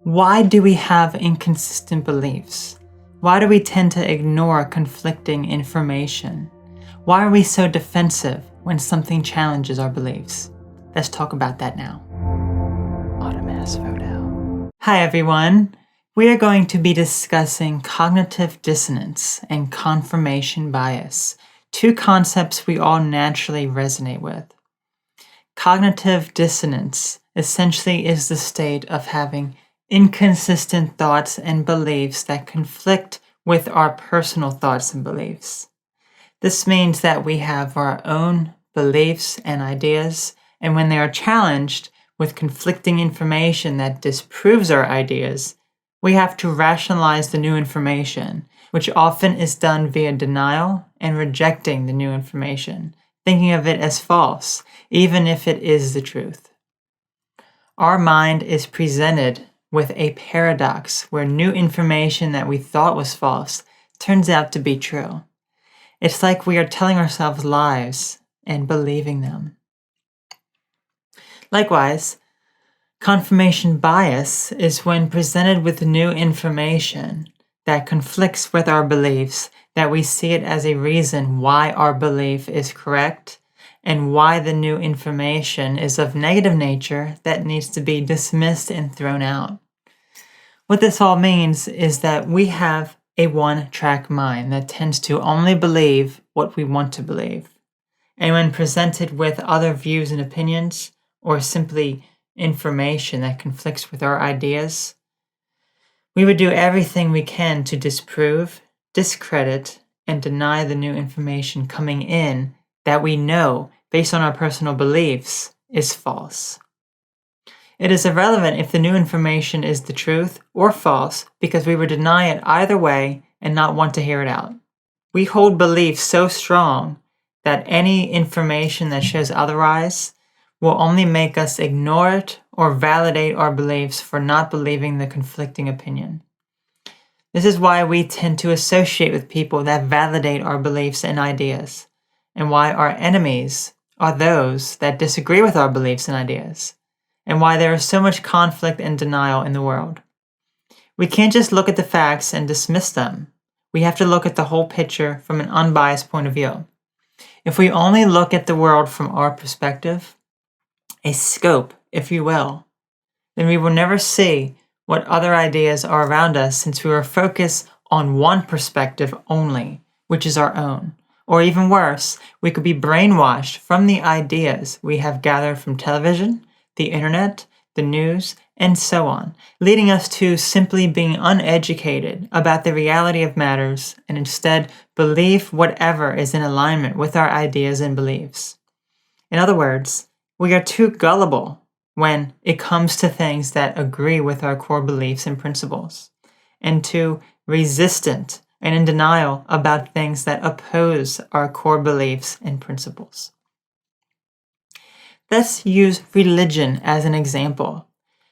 Why do we have inconsistent beliefs? Why do we tend to ignore conflicting information? Why are we so defensive when something challenges our beliefs? Let's talk about that now. Automass photo. Hi everyone. We are going to be discussing cognitive dissonance and confirmation bias, two concepts we all naturally resonate with. Cognitive dissonance essentially is the state of having inconsistent thoughts and beliefs that conflict with our personal thoughts and beliefs. This means that we have our own beliefs and ideas, and when they are challenged with conflicting information that disproves our ideas, we have to rationalize the new information, which often is done via denial and rejecting the new information, thinking of it as false, even if it is the truth. Our mind is presented with a paradox where new information that we thought was false turns out to be true. It's like we are telling ourselves lies and believing them. Likewise, confirmation bias is when presented with new information that conflicts with our beliefs, that we see it as a reason why our belief is correct and why the new information is of negative nature that needs to be dismissed and thrown out. What this all means is that we have a one-track mind that tends to only believe what we want to believe. And when presented with other views and opinions, or simply information that conflicts with our ideas, we would do everything we can to disprove, discredit, and deny the new information coming in that we know, based on our personal beliefs, is false. It is irrelevant if the new information is the truth or false because we would deny it either way and not want to hear it out. We hold beliefs so strong that any information that shows otherwise will only make us ignore it or validate our beliefs for not believing the conflicting opinion. This is why we tend to associate with people that validate our beliefs and ideas, and why our enemies are those that disagree with our beliefs and ideas, and why there is so much conflict and denial in the world. We can't just look at the facts and dismiss them. We have to look at the whole picture from an unbiased point of view. If we only look at the world from our perspective, a scope, if you will, then we will never see what other ideas are around us since we are focused on one perspective only, which is our own. Or even worse, we could be brainwashed from the ideas we have gathered from television, the internet, the news, and so on, leading us to simply being uneducated about the reality of matters and instead believe whatever is in alignment with our ideas and beliefs. In other words, we are too gullible when it comes to things that agree with our core beliefs and principles, and too resistant and in denial about things that oppose our core beliefs and principles. Let's use religion as an example.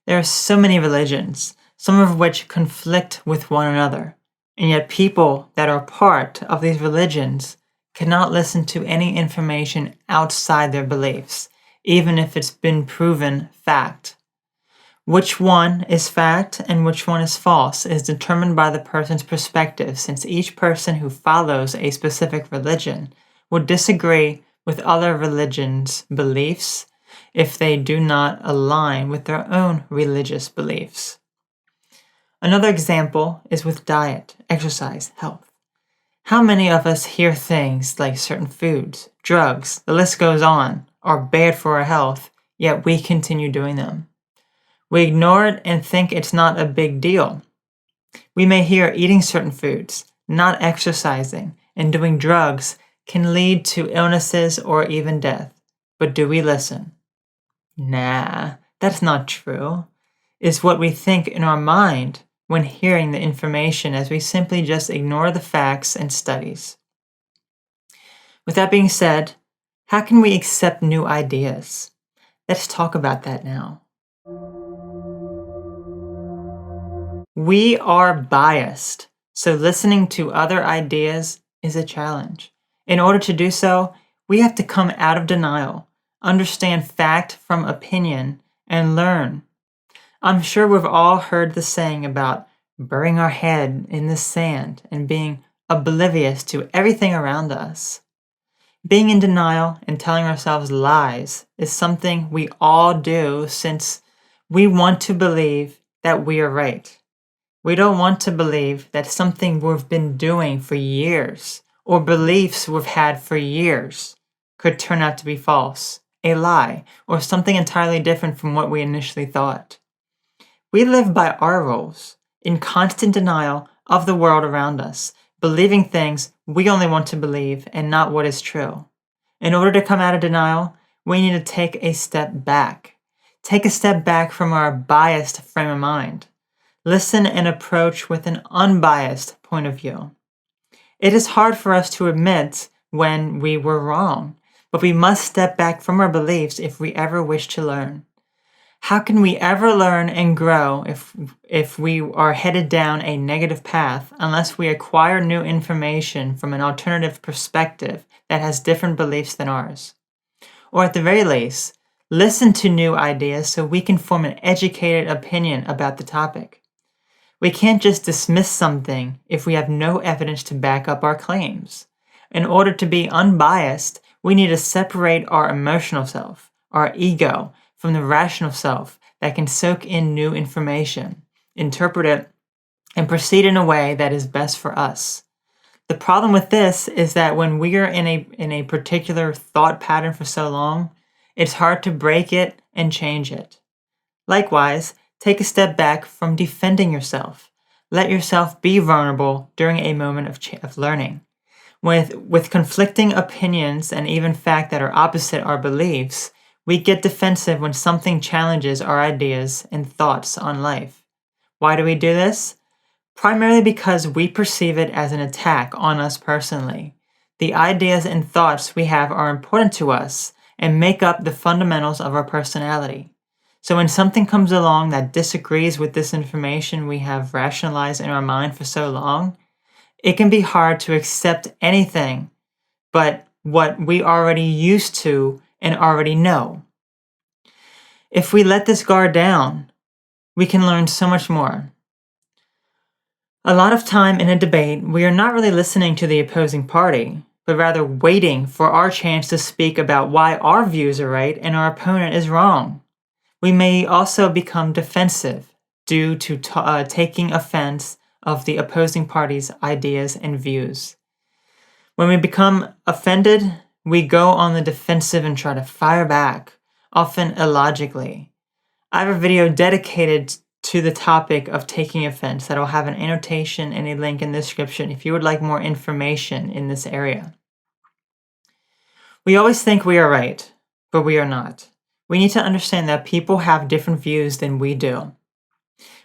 There are so many religions, some of which conflict with one another, and yet people that are part of these religions cannot listen to any information outside their beliefs, even if it's been proven fact. Which one is fact and which one is false is determined by the person's perspective, since each person who follows a specific religion will disagree with other religions' beliefs if they do not align with their own religious beliefs. Another example is with diet, exercise, health. How many of us hear things like certain foods, drugs, the list goes on, are bad for our health, yet we continue doing them? We ignore it and think it's not a big deal. We may hear eating certain foods, not exercising, and doing drugs can lead to illnesses or even death. But do we listen? Nah, that's not true. It's what we think in our mind when hearing the information, as we simply just ignore the facts and studies. With that being said, how can we accept new ideas? Let's talk about that now. We are biased, so listening to other ideas is a challenge. In order to do so, we have to come out of denial, understand fact from opinion, and learn. I'm sure we've all heard the saying about burying our head in the sand and being oblivious to everything around us. Being in denial and telling ourselves lies is something we all do since we want to believe that we are right. We don't want to believe that something we've been doing for years or beliefs we've had for years could turn out to be false, a lie, or something entirely different from what we initially thought. We live by our rules, in constant denial of the world around us, believing things we only want to believe and not what is true. In order to come out of denial, we need to take a step back. Take a step back from our biased frame of mind. Listen and approach with an unbiased point of view. It is hard for us to admit when we were wrong, but we must step back from our beliefs if we ever wish to learn. How can we ever learn and grow if we are headed down a negative path unless we acquire new information from an alternative perspective that has different beliefs than ours? Or at the very least, listen to new ideas so we can form an educated opinion about the topic. We can't just dismiss something if we have no evidence to back up our claims. In order to be unbiased, we need to separate our emotional self, our ego, from the rational self that can soak in new information, interpret it, and proceed in a way that is best for us. The problem with this is that when we are in a particular thought pattern for so long, it's hard to break it and change it. Likewise, take a step back from defending yourself. Let yourself be vulnerable during a moment of learning. With conflicting opinions and even facts that are opposite our beliefs, we get defensive when something challenges our ideas and thoughts on life. Why do we do this? Primarily because we perceive it as an attack on us personally. The ideas and thoughts we have are important to us and make up the fundamentals of our personality. So when something comes along that disagrees with this information we have rationalized in our mind for so long, it can be hard to accept anything but what we already used to and already know. If we let this guard down, we can learn so much more. A lot of time in a debate, we are not really listening to the opposing party, but rather waiting for our chance to speak about why our views are right and our opponent is wrong. We may also become defensive due to taking offense of the opposing party's ideas and views. When we become offended, we go on the defensive and try to fire back, often illogically. I have a video dedicated to the topic of taking offense that will have an annotation and a link in the description if you would like more information in this area. We always think we are right, but we are not. We need to understand that people have different views than we do.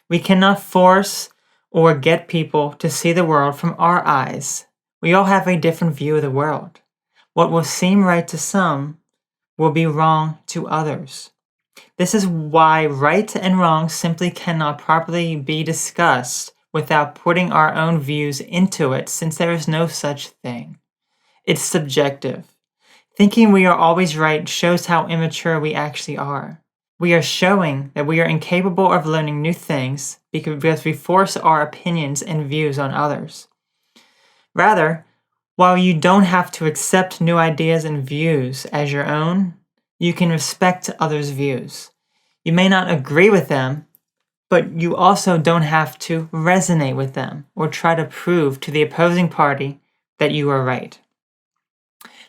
We cannot force or get people to see the world from our eyes. We all have a different view of the world. What will seem right to some will be wrong to others. This is why right and wrong simply cannot properly be discussed without putting our own views into it, since there is no such thing. It's subjective. Thinking we are always right shows how immature we actually are. We are showing that we are incapable of learning new things because we force our opinions and views on others. Rather, while you don't have to accept new ideas and views as your own, you can respect others' views. You may not agree with them, but you also don't have to resonate with them or try to prove to the opposing party that you are right.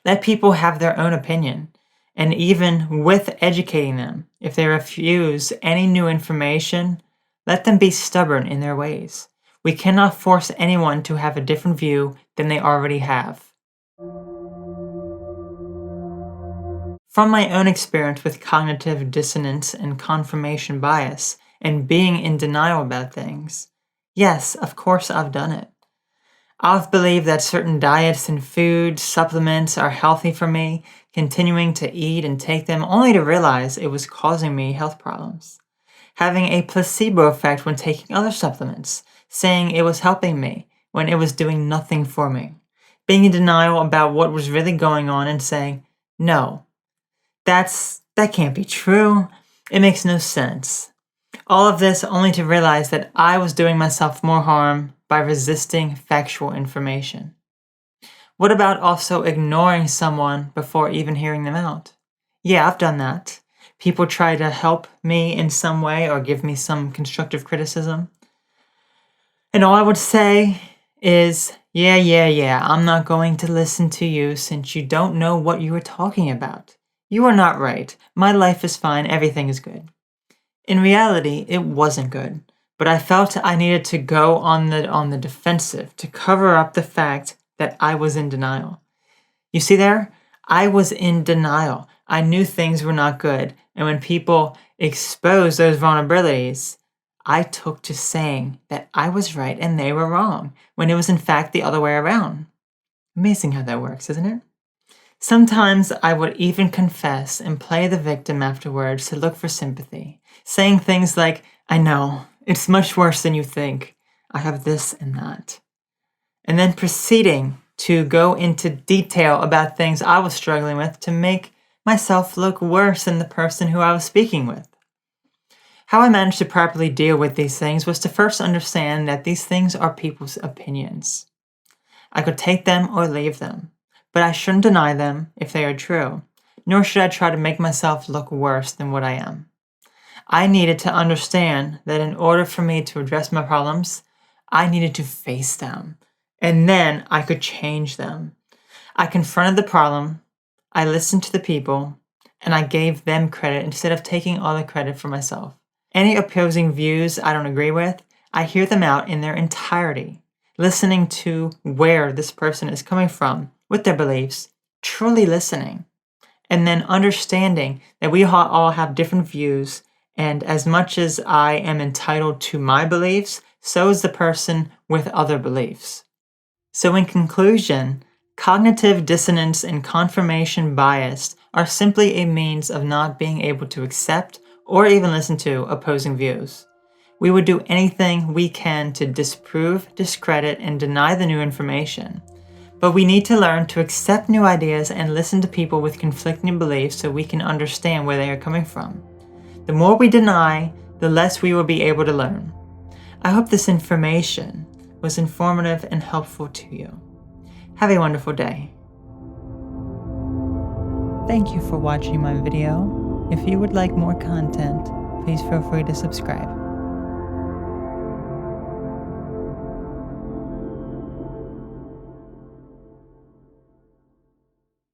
Let people have their own opinion, and even with educating them, if they refuse any new information, let them be stubborn in their ways. We cannot force anyone to have a different view than they already have. From my own experience with cognitive dissonance and confirmation bias and being in denial about things, yes, of course I've done it. I've believed that certain diets and food supplements are healthy for me, continuing to eat and take them only to realize it was causing me health problems. Having a placebo effect when taking other supplements, saying it was helping me when it was doing nothing for me. Being in denial about what was really going on and saying, no, that can't be true. It makes no sense. All of this only to realize that I was doing myself more harm by resisting factual information. What about also ignoring someone before even hearing them out? Yeah, I've done that. People try to help me in some way or give me some constructive criticism. And all I would say is, yeah, I'm not going to listen to you since you don't know what you are talking about. You are not right. My life is fine. Everything is good. In reality, it wasn't good, but I felt I needed to go on the defensive to cover up the fact that I was in denial. You see there? I was in denial. I knew things were not good, and when people exposed those vulnerabilities, I took to saying that I was right and they were wrong, when it was in fact the other way around. Amazing how that works, isn't it? Sometimes I would even confess and play the victim afterwards to look for sympathy, saying things like, I know, it's much worse than you think. I have this and that. And then proceeding to go into detail about things I was struggling with to make myself look worse than the person who I was speaking with. How I managed to properly deal with these things was to first understand that these things are people's opinions. I could take them or leave them, but I shouldn't deny them if they are true, nor should I try to make myself look worse than what I am. I needed to understand that in order for me to address my problems, I needed to face them, and then I could change them. I confronted the problem, I listened to the people, and I gave them credit instead of taking all the credit for myself. Any opposing views I don't agree with, I hear them out in their entirety, listening to where this person is coming from with their beliefs, truly listening, and then understanding that we all have different views, and as much as I am entitled to my beliefs, so is the person with other beliefs. So in conclusion, cognitive dissonance and confirmation bias are simply a means of not being able to accept or even listen to opposing views. We would do anything we can to disprove, discredit, and deny the new information. But we need to learn to accept new ideas and listen to people with conflicting beliefs so we can understand where they are coming from. The more we deny, the less we will be able to learn. I hope this information was informative and helpful to you. Have a wonderful day. Thank you for watching my video. If you would like more content, please feel free to subscribe.